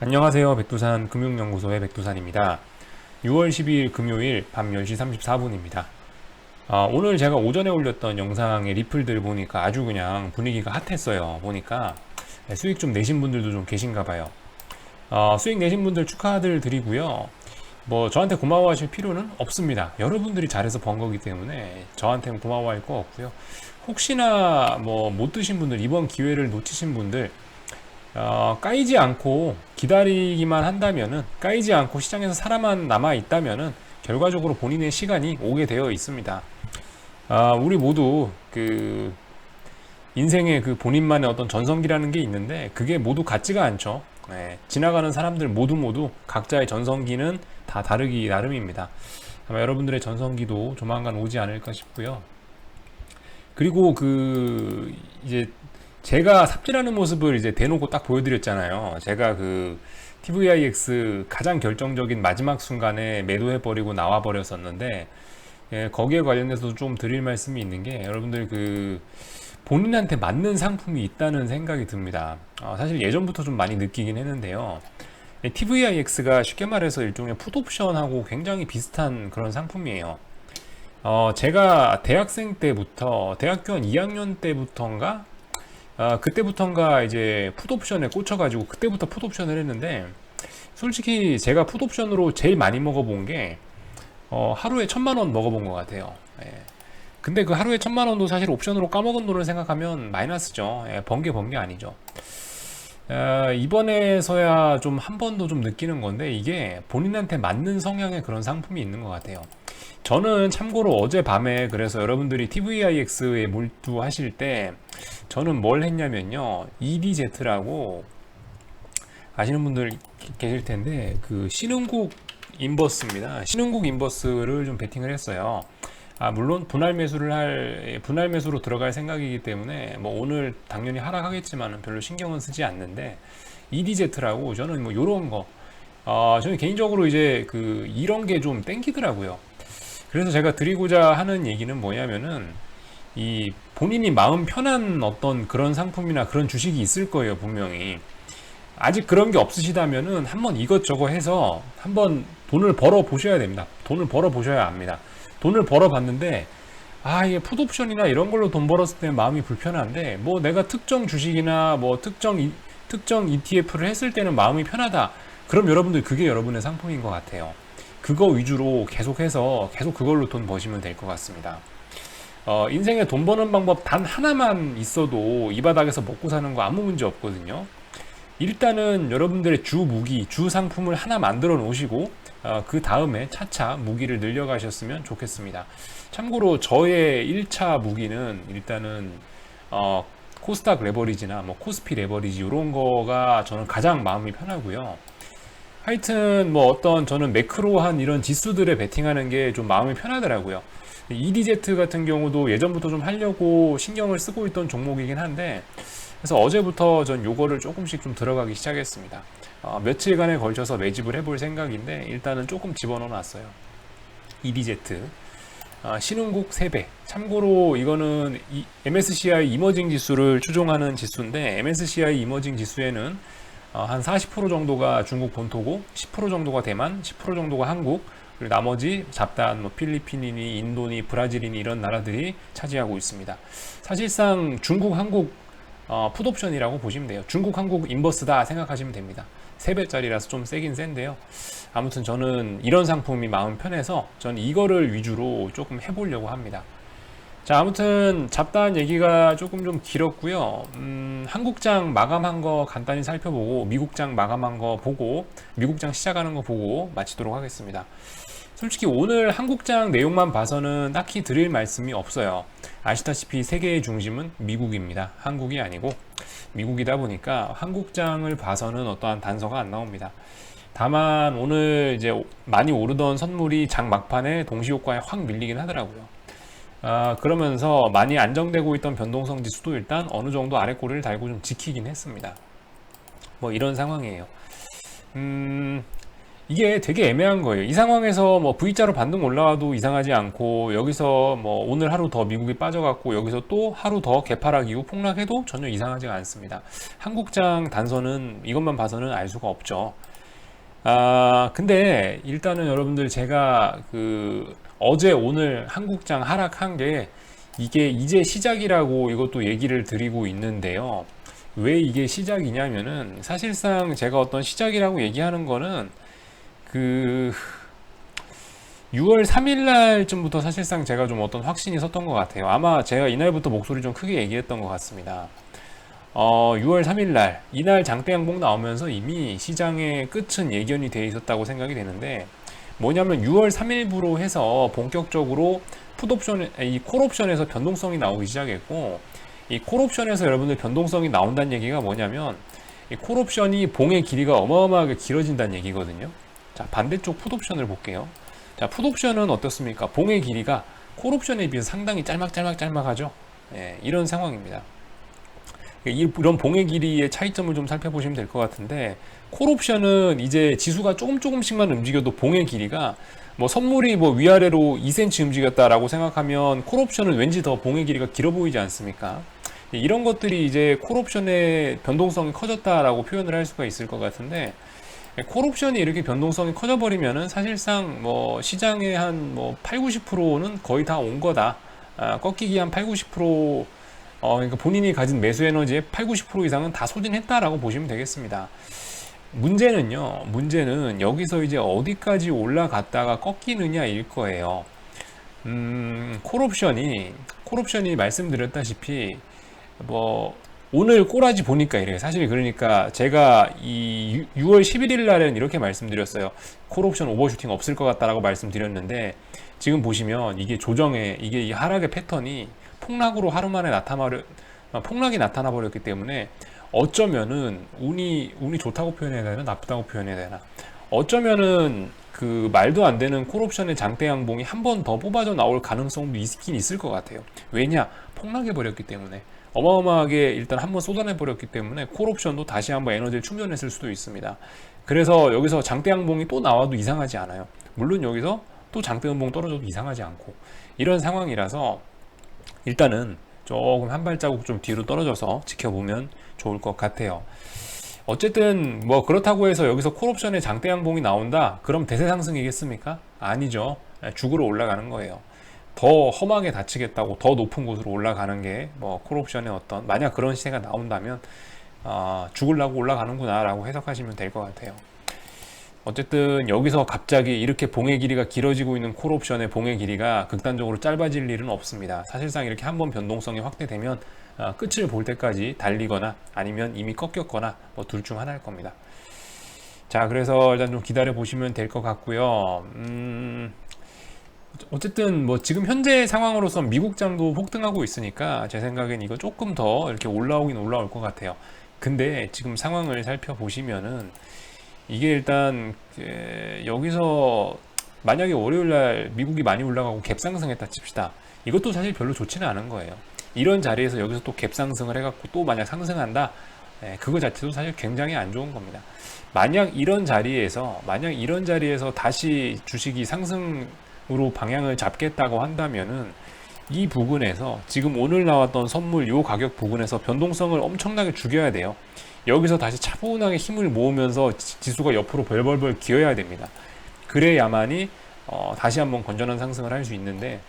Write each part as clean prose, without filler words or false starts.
안녕하세요. 백두산 금융연구소의 백두산입니다. 6월 12일 금요일 밤 10시 34분입니다. 오늘 제가 오전에 올렸던 영상의 리플들 보니까 아주 그냥 분위기가 핫했어요. 보니까 수익 좀 내신 분들도 좀 계신가 봐요. 수익 내신 분들 축하들 드리고요. 뭐 저한테 고마워하실 필요는 없습니다. 여러분들이 잘해서 번 거기 때문에 저한테는 고마워할 거 없고요. 혹시나 뭐 못 드신 분들, 이번 기회를 놓치신 분들, 까이지 않고 기다리기만 한다면은, 까이지 않고 시장에서 살아만 남아 있다면은 결과적으로 본인의 시간이 오게 되어 있습니다. 우리 모두 그 인생의 그 본인만의 어떤 전성기라는 게 있는데 그게 모두 같지가 않죠. 지나가는 사람들 모두 각자의 전성기는 다 다르기 나름입니다. 아마 여러분들의 전성기도 조만간 오지 않을까 싶고요. 그리고 그 이제 제가 삽질하는 모습을 이제 대놓고 딱 보여드렸잖아요. 제가 그 TVIX 가장 결정적인 마지막 순간에 매도해버리고 나와버렸었는데, 거기에 관련해서 좀 드릴 말씀이 있는 게, 여러분들 그 본인한테 맞는 상품이 있다는 생각이 듭니다. 사실 예전부터 좀 많이 느끼긴 했는데요. TVIX가 쉽게 말해서 일종의 풋옵션하고 굉장히 비슷한 그런 상품이에요. 제가 대학생 때부터, 대학교 한 2학년 때부터인가? 그때부터인가 이제 풋옵션에 꽂혀가지고 그때부터 풋옵션을 했는데, 솔직히 제가 풋옵션으로 제일 많이 먹어본 게 하루에 1,000만 원 먹어본 것 같아요. 근데 그 하루에 1,000만 원도 사실 옵션으로 까먹은 돈을 생각하면 마이너스죠. 번 게 아니죠. 이번에서야 좀 한 번 더 좀 느끼는 건데, 이게 본인한테 맞는 성향의 그런 상품이 있는 것 같아요. 저는 참고로 어젯밤에, 그래서 여러분들이 TVIX에 몰두하실 때 저는 뭘 했냐면요, EDZ라고 아시는 분들 계실 텐데, 그 신흥국 인버스입니다. 신흥국 인버스를 좀 베팅을 했어요. 물론 분할 매수로 들어갈 생각이기 때문에 뭐 오늘 당연히 하락하겠지만 별로 신경은 쓰지 않는데, EDZ라고 저는 뭐 요런 거, 저는 개인적으로 이제 그 이런 게 좀 땡기더라고요. 그래서 제가 드리고자 하는 얘기는 뭐냐면은, 이 본인이 마음 편한 어떤 그런 상품이나 그런 주식이 있을 거예요, 분명히. 아직 그런 게 없으시다면은 한번 이것저것 해서 한번 돈을 벌어 보셔야 됩니다. 돈을 벌어 보셔야 합니다. 돈을 벌어 봤는데, 이게 풋옵션이나 이런 걸로 돈 벌었을 때 마음이 불편한데, 뭐 내가 특정 주식이나 뭐 특정 ETF를 했을 때는 마음이 편하다. 그럼 여러분들 그게 여러분의 상품인 것 같아요. 그거 위주로 계속해서 계속 그걸로 돈 버시면 될 것 같습니다. 인생에 돈 버는 방법 단 하나만 있어도 이 바닥에서 먹고 사는 거 아무 문제 없거든요. 일단은 여러분들의 주 무기, 주 상품을 하나 만들어 놓으시고, 그 다음에 차차 무기를 늘려가셨으면 좋겠습니다. 참고로 저의 1차 무기는 일단은 코스닥 레버리지나 뭐 코스피 레버리지 이런 거가 저는 가장 마음이 편하고요. 하여튼 뭐 어떤 저는 매크로한 이런 지수들에 베팅하는 게 좀 마음이 편하더라고요. EDZ 같은 경우도 예전부터 좀 하려고 신경을 쓰고 있던 종목이긴 한데, 그래서 어제부터 전 요거를 조금씩 좀 들어가기 시작했습니다. 며칠간에 걸쳐서 매집을 해볼 생각인데 일단은 조금 집어넣어 놨어요. EDZ 신흥국 3배. 참고로 이거는 MSCI 이머징 지수를 추종하는 지수인데, MSCI 이머징 지수에는 한 40% 정도가 중국 본토고, 10% 정도가 대만, 10% 정도가 한국, 그리고 나머지 잡다한 뭐 필리핀이니 인도니 브라질이니 이런 나라들이 차지하고 있습니다. 사실상 중국, 한국 풋옵션이라고 보시면 돼요. 중국, 한국 인버스다 생각하시면 됩니다. 3배짜리라서 좀 세긴 센데요. 아무튼 저는 이런 상품이 마음 편해서 전 이거를 위주로 조금 해보려고 합니다. 자, 아무튼 잡다한 얘기가 조금 좀 길었고요. 한국장 마감한 거 간단히 살펴보고, 미국장 마감한 거 보고, 미국장 시작하는 거 보고 마치도록 하겠습니다. 솔직히 오늘 한국장 내용만 봐서는 딱히 드릴 말씀이 없어요. 아시다시피 세계의 중심은 미국입니다. 한국이 아니고 미국이다 보니까 한국장을 봐서는 어떠한 단서가 안 나옵니다. 다만 오늘 이제 많이 오르던 선물이 장 막판에 동시효과에 확 밀리긴 하더라고요. 그러면서 많이 안정되고 있던 변동성 지수도 일단 어느 정도 아래 꼬리를 달고 좀 지키긴 했습니다. 뭐 이런 상황이에요. 이게 되게 애매한 거예요. 이 상황에서 뭐 V자로 반등 올라와도 이상하지 않고, 여기서 뭐 오늘 하루 더 미국이 빠져갖고 여기서 또 하루 더 개파락이고 폭락해도 전혀 이상하지가 않습니다. 한국장 단선은 이것만 봐서는 알 수가 없죠. 근데 일단은 여러분들, 제가 어제 오늘 한국장 하락한 게 이게 이제 시작이라고 이것도 얘기를 드리고 있는데요. 왜 이게 시작이냐면은, 사실상 제가 어떤 시작이라고 얘기하는 거는 6월 3일 날쯤부터 사실상 제가 좀 어떤 확신이 섰던 것 같아요. 아마 제가 이날부터 목소리 좀 크게 얘기했던 것 같습니다. 6월 3일 날, 이날 장대 양봉 나오면서 이미 시장의 끝은 예견이 돼 있었다고 생각이 되는데, 뭐냐면 6월 3일부로 해서 본격적으로 이 콜옵션에서 변동성이 나오기 시작했고, 이 콜옵션에서 여러분들 변동성이 나온다는 얘기가 뭐냐면, 이 콜옵션이 봉의 길이가 어마어마하게 길어진다는 얘기거든요. 자, 반대쪽 풋옵션을 볼게요. 자, 풋옵션은 어떻습니까? 봉의 길이가 콜옵션에 비해서 상당히 짤막하죠. 예, 이런 상황입니다. 이런 봉의 길이의 차이점을 좀 살펴보시면 될 것 같은데, 콜옵션은 이제 지수가 조금씩만 움직여도 봉의 길이가, 뭐 선물이 뭐 위아래로 2cm 움직였다라고 생각하면 콜옵션은 왠지 더 봉의 길이가 길어 보이지 않습니까? 이런 것들이 이제 콜옵션의 변동성이 커졌다라고 표현을 할 수가 있을 것 같은데, 콜옵션이 이렇게 변동성이 커져버리면은 사실상 뭐 시장의 한 뭐 8, 90%는 거의 다 온 거다. 꺾이기 한 8, 90%, 그러니까 본인이 가진 매수 에너지의 8, 90% 이상은 다 소진했다라고 보시면 되겠습니다. 문제는 여기서 이제 어디까지 올라갔다가 꺾이느냐일 거예요. 콜옵션이 말씀드렸다시피, 뭐 오늘 꼬라지 보니까 이래요. 사실 그러니까 제가 이 6월 11일 날에는 이렇게 말씀드렸어요. 콜옵션 오버슈팅 없을 것 같다라고 말씀드렸는데, 지금 보시면 이게 이게 이 하락의 패턴이 폭락으로 하루 만에 폭락이 나타나 버렸기 때문에, 어쩌면은 운이 좋다고 표현해야 되나 나쁘다고 표현해야 되나, 어쩌면은 말도 안 되는 콜옵션의 장대 양봉이 한 번 더 뽑아져 나올 가능성도 있긴 있을 것 같아요. 왜냐? 폭락해 버렸기 때문에, 어마어마하게 일단 한번 쏟아내 버렸기 때문에 콜옵션도 다시 한번 에너지를 충전했을 수도 있습니다. 그래서 여기서 장대 양봉이 또 나와도 이상하지 않아요. 물론 여기서 또 장대 양봉 떨어져도 이상하지 않고, 이런 상황이라서 일단은 조금 한 발자국 좀 뒤로 떨어져서 지켜보면 좋을 것 같아요. 어쨌든 뭐 그렇다고 해서 여기서 콜옵션에 장대 양봉이 나온다? 그럼 대세 상승이겠습니까? 아니죠. 죽으러 올라가는 거예요. 더 험하게 다치겠다고 더 높은 곳으로 올라가는 게 뭐 콜옵션의 어떤, 만약 그런 시세가 나온다면 죽으려고 올라가는구나 라고 해석하시면 될 것 같아요. 어쨌든 여기서 갑자기 이렇게 봉의 길이가 길어지고 있는 콜옵션의 봉의 길이가 극단적으로 짧아질 일은 없습니다. 사실상 이렇게 한번 변동성이 확대되면 끝을 볼 때까지 달리거나 아니면 이미 꺾였거나 뭐 둘 중 하나일 겁니다. 자, 그래서 일단 좀 기다려 보시면 될 것 같고요. 어쨌든 뭐 지금 현재 상황으로선 미국장도 폭등하고 있으니까 제 생각엔 이거 조금 더 이렇게 올라올 것 같아요. 근데 지금 상황을 살펴보시면은 이게 일단 여기서 만약에 월요일날 미국이 많이 올라가고 갭상승했다 칩시다. 이것도 사실 별로 좋지는 않은 거예요. 이런 자리에서 여기서 또 갭상승을 해갖고 또 만약 상승한다, 그거 자체도 사실 굉장히 안 좋은 겁니다. 만약 이런 자리에서 다시 주식이 상승으로 방향을 잡겠다고 한다면은, 이 부분에서 지금 오늘 나왔던 선물 요 가격 부분에서 변동성을 엄청나게 죽여야 돼요. 여기서 다시 차분하게 힘을 모으면서 지수가 옆으로 벌벌벌 기어야 됩니다. 그래야만이 다시 한번 건전한 상승을 할 수 있는데,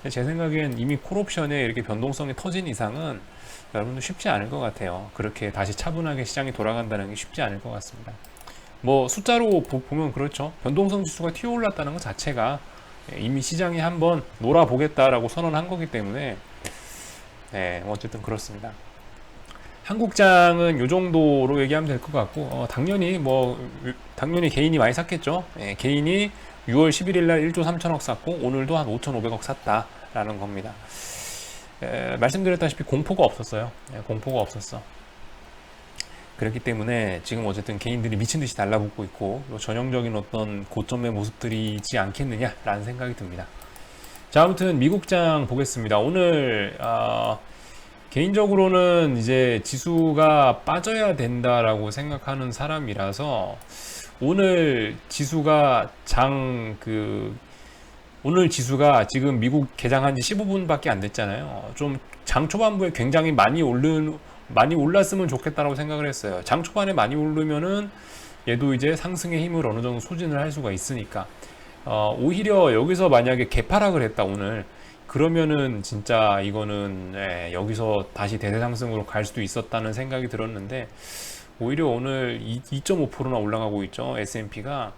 제 생각엔 이미 콜옵션에 이렇게 변동성이 터진 이상은 여러분도 쉽지 않을 것 같아요. 그렇게 다시 차분하게 시장이 돌아간다는 게 쉽지 않을 것 같습니다. 뭐 숫자로 보면 그렇죠. 변동성 지수가 튀어 올랐다는 것 자체가 이미 시장이 한번 놀아보겠다라고 선언한 거기 때문에, 어쨌든 그렇습니다. 한국장은 이 정도로 얘기하면 될 것 같고, 당연히 개인이 많이 샀겠죠. 개인이 6월 11일 날 1조 3천억 샀고 오늘도 한 5,500억 샀다라는 겁니다. 말씀드렸다시피 공포가 없었어요. 공포가 없었어. 그렇기 때문에 지금 어쨌든 개인들이 미친듯이 달라붙고 있고, 전형적인 어떤 고점의 모습들이지 않겠느냐라는 생각이 듭니다. 자, 아무튼 미국장 보겠습니다. 오늘 개인적으로는 이제 지수가 빠져야 된다라고 생각하는 사람이라서 오늘 지수가 오늘 지수가 지금 미국 개장한 지 15분밖에 안 됐잖아요. 좀 장 초반부에 굉장히 많이 올랐으면 좋겠다라고 생각을 했어요. 장 초반에 많이 오르면은 얘도 이제 상승의 힘을 어느 정도 소진을 할 수가 있으니까. 오히려 여기서 만약에 개파락을 했다 오늘, 그러면은 진짜 이거는 여기서 다시 대세 상승으로 갈 수도 있었다는 생각이 들었는데, 오히려 오늘 2.5%나 올라가고 있죠. S&P가.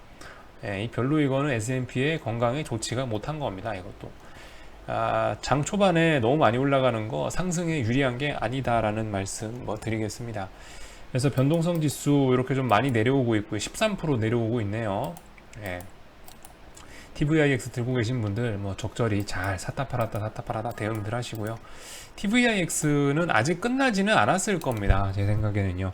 별로 이거는 S&P의 건강에 좋지가 못한 겁니다. 이것도. 장 초반에 너무 많이 올라가는 거 상승에 유리한 게 아니다라는 말씀 드리겠습니다. 그래서 변동성 지수 이렇게 좀 많이 내려오고 있고요. 13% 내려오고 있네요. TVIX 들고 계신 분들 적절히 잘 샀다 팔았다 대응들 하시고요. TVIX는 아직 끝나지는 않았을 겁니다. 제 생각에는요.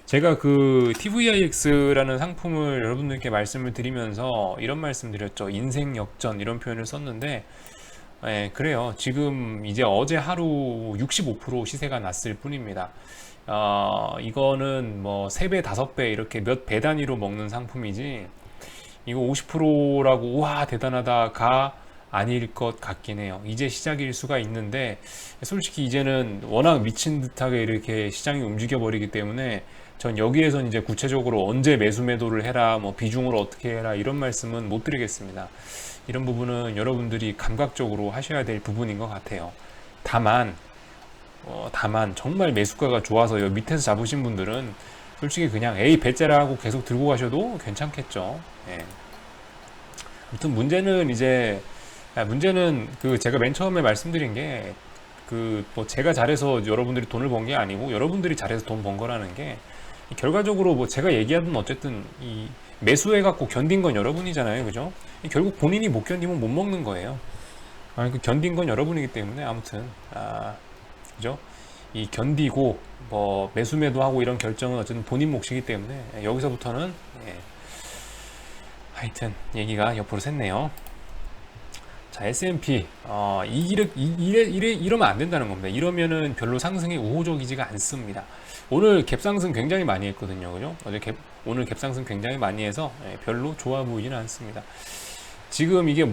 제가 그 TVIX라는 상품을 여러분들께 말씀을 드리면서 이런 말씀 드렸죠. 인생 역전 이런 표현을 썼는데, 그래요. 지금 이제 어제 하루 65% 시세가 났을 뿐입니다. 이거는 3배, 5배 이렇게 몇 배 단위로 먹는 상품이지, 이거 50%라고 와 대단하다가 아닐 것 같긴 해요. 이제 시작일 수가 있는데, 솔직히 이제는 워낙 미친 듯하게 이렇게 시장이 움직여 버리기 때문에 전 여기에선 이제 구체적으로 언제 매수 매도를 해라, 비중으로 어떻게 해라 이런 말씀은 못 드리겠습니다. 이런 부분은 여러분들이 감각적으로 하셔야 될 부분인 것 같아요. 다만 정말 매수가가 좋아서 여기 밑에서 잡으신 분들은 솔직히 그냥 배째라 하고 계속 들고 가셔도 괜찮겠죠. 아무튼 문제는 그 제가 맨 처음에 말씀드린 게 제가 잘해서 여러분들이 돈을 번 게 아니고 여러분들이 잘해서 돈 번 거라는 게, 결과적으로 제가 얘기하든 어쨌든 이 매수해 갖고 견딘 건 여러분이잖아요. 그죠? 결국 본인이 못 견디면 못 먹는 거예요. 견딘 건 여러분이기 때문에 아무튼 그죠? 이 견디고 매수 매도하고 이런 결정은 어쨌든 본인 몫이기 때문에 여기서부터는 하여튼 얘기가 옆으로 샜네요. 자, S&P 이러면 안 된다는 겁니다. 이러면은 별로 상승이 우호적이지가 않습니다. 오늘 갭상승 굉장히 많이 했거든요. 그죠? 오늘 갭상승 굉장히 많이 해서 별로 좋아 보이지는 않습니다. 지금 이게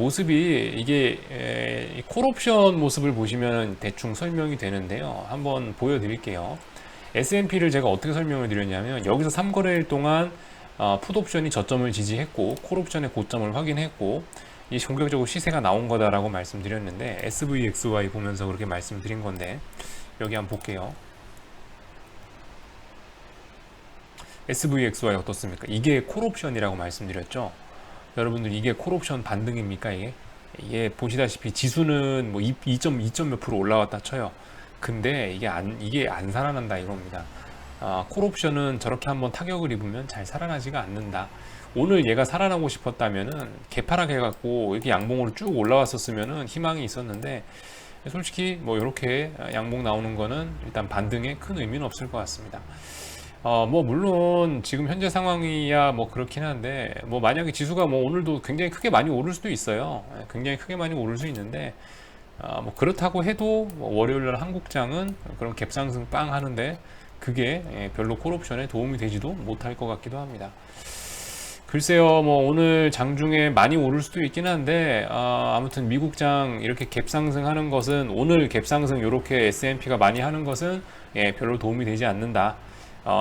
콜옵션 모습을 보시면 대충 설명이 되는데요. 한번 보여드릴게요. S&P를 제가 어떻게 설명을 드렸냐면, 여기서 3거래일 동안 풋옵션이 저점을 지지했고 콜옵션의 고점을 확인했고 이 본격적으로 시세가 나온 거다라고 말씀드렸는데, SVXY 보면서 그렇게 말씀드린 건데, 여기 한번 볼게요. SVXY 어떻습니까? 이게 콜옵션이라고 말씀드렸죠. 여러분들 이게 콜옵션 반등입니까? 이게 보시다시피 지수는 2점 몇 프로 올라왔다 쳐요. 근데 이게 안 살아난다 이겁니다. 콜옵션은 저렇게 한번 타격을 입으면 잘 살아나지가 않는다. 오늘 얘가 살아나고 싶었다면은 개파락 해갖고 이렇게 양봉으로 쭉 올라왔었으면은 희망이 있었는데, 솔직히 이렇게 양봉 나오는 거는 일단 반등에 큰 의미는 없을 것 같습니다. 물론 지금 현재 상황이야 그렇긴 한데, 만약에 지수가 오늘도 굉장히 크게 많이 오를 수도 있어요. 굉장히 크게 많이 오를 수 있는데, 그렇다고 해도 월요일날 한국장은 그런 갭상승 빵 하는데 그게 별로 콜옵션에 도움이 되지도 못할 것 같기도 합니다. 글쎄요, 오늘 장중에 많이 오를 수도 있긴 한데, 아무튼 미국장 이렇게 갭상승 하는 것은, 오늘 갭상승 이렇게 S&P가 많이 하는 것은 별로 도움이 되지 않는다.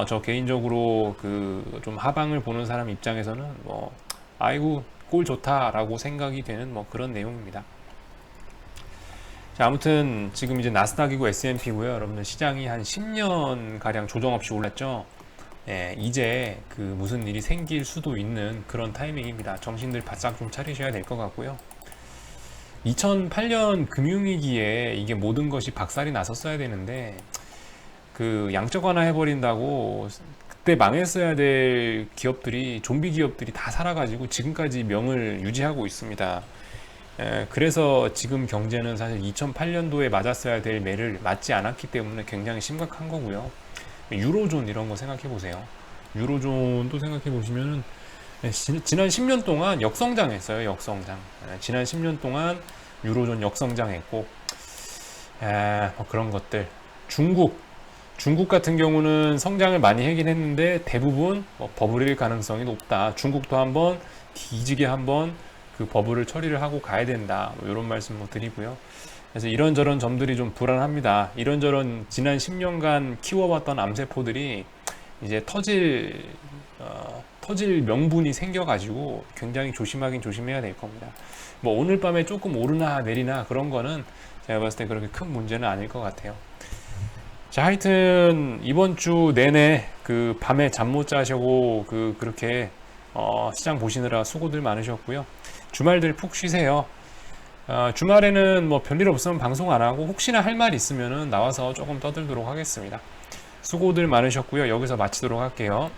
저 개인적으로 좀 하방을 보는 사람 입장에서는 아이고 꼴 좋다라고 생각이 되는 그런 내용입니다. 자, 아무튼 지금 이제 나스닥이고 S&P고요. 여러분들 시장이 한 10년 가량 조정 없이 올랐죠. 이제 무슨 일이 생길 수도 있는 그런 타이밍입니다. 정신들 바싹 좀 차리셔야 될 것 같고요. 2008년 금융위기에 이게 모든 것이 박살이 났었어야 되는데, 양적완화 해버린다고 그때 망했어야 될 기업들이, 좀비 기업들이 다 살아가지고 지금까지 명을 유지하고 있습니다. 그래서 지금 경제는 사실 2008년도에 맞았어야 될 매를 맞지 않았기 때문에 굉장히 심각한 거고요. 유로존 이런 거 생각해 보세요. 유로존도 생각해 보시면은 지난 10년 동안 역성장했어요. 역성장. 지난 10년 동안 유로존 역성장했고, 그런 것들. 중국 같은 경우는 성장을 많이 하긴 했는데 대부분 뭐 버블일 가능성이 높다. 중국도 한번 뒤지게 한번 그 버블을 처리를 하고 가야 된다. 뭐 이런 말씀 뭐 드리고요. 그래서 이런저런 점들이 좀 불안합니다. 이런저런 지난 10년간 키워왔던 암세포들이 이제 터질 명분이 생겨가지고 굉장히 조심하긴 조심해야 될 겁니다. 뭐 오늘 밤에 조금 오르나 내리나 그런 거는 제가 봤을 때 그렇게 큰 문제는 아닐 것 같아요. 자, 하여튼 이번 주 내내 그 밤에 잠 못 자시고 그렇게 시장 보시느라 수고들 많으셨고요. 주말들 푹 쉬세요. 주말에는 뭐 별일 없으면 방송 안 하고 혹시나 할 말 있으면은 나와서 조금 떠들도록 하겠습니다. 수고들 많으셨고요. 여기서 마치도록 할게요.